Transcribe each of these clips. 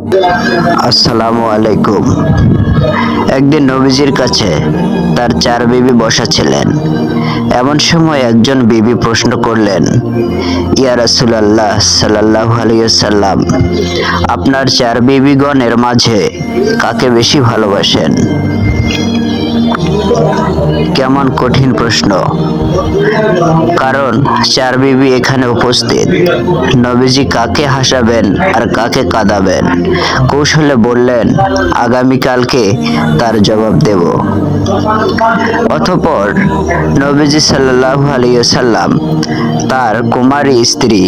আসসালামু আলাইকুম। একদিন নবীজির কাছে তার 4 বিবি বসা ছিলেন। এমন সময় একজন বিবি প্রশ্ন করলেন, ইয়া রাসূলুল্লাহ সাল্লাল্লাহু আলাইহি ওয়াসাল্লাম, আপনার 4 বিবিগণের মাঝে কাকে বেশি ভালোবাসেন? কেমন কঠিন প্রশ্ন! কারণ 4 বিবি এখানে উপস্থিত। নবীজি কাকে হাসাবেন আর কাকে কাঁদাবেন কৌশলে বললেন, আগামীকালকে তার জবাব দেব। অতঃপর নবীজি সাল্লাল্লাহু আলাইহি ওয়াসাল্লাম তার কুমারী স্ত্রী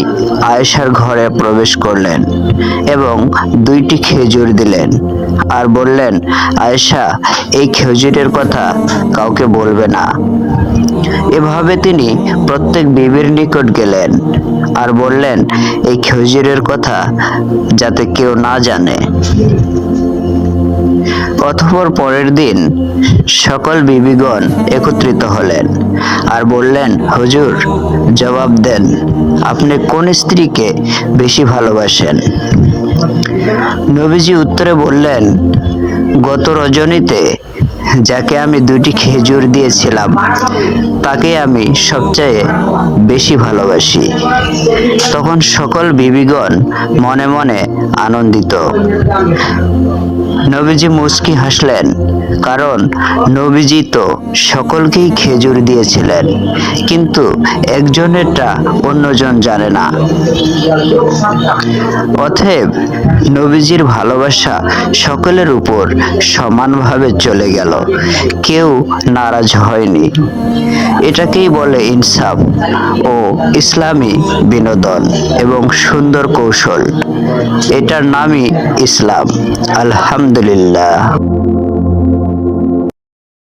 আয়েশার ঘরে প্রবেশ করলেন এবং 2টি খেজুর দিলেন আর বললেন, আয়েশা, এই খেজুরের কথা কাউকে বলবে না। এভাবে তিনি প্রত্যেক বিবির নিকট গেলেন আর বললেন, এই খেজুরের কথা যাতে কেউ না জানে। অতঃপর পরের দিন সকল বিবিগণ একত্রিত হলেন আর বললেন, হুজুর, জবাব দেন, আপনি কোন স্ত্রীকে বেশি ভালোবাসেন? নবীজি উত্তরে বললেন, গত রজনীতে যাকে আমি 2টি খেজুর দিয়েছিলাম তাকে আমি সবচেয়ে বেশি ভালোবাসি। তখন সকল বিবিগণ মনে মনে আনন্দিত। নবীজি মুচকি হাসলেন, কারণ নবীজি তো সকলকেই খেজুর দিয়েছিলেন, কিন্তু একজনেরটা অন্যজন জানে না। অতএব নবীজির ভালোবাসা সকলের উপর সমানভাবে চলে গেল, কেউ নারাজ হয়নি। এটাকেই বলে ইনসাফ ও ইসলামী বিনোদন এবং সুন্দর কৌশল। এটার নামই ইসলাম। আলহামদুলিল্লাহ।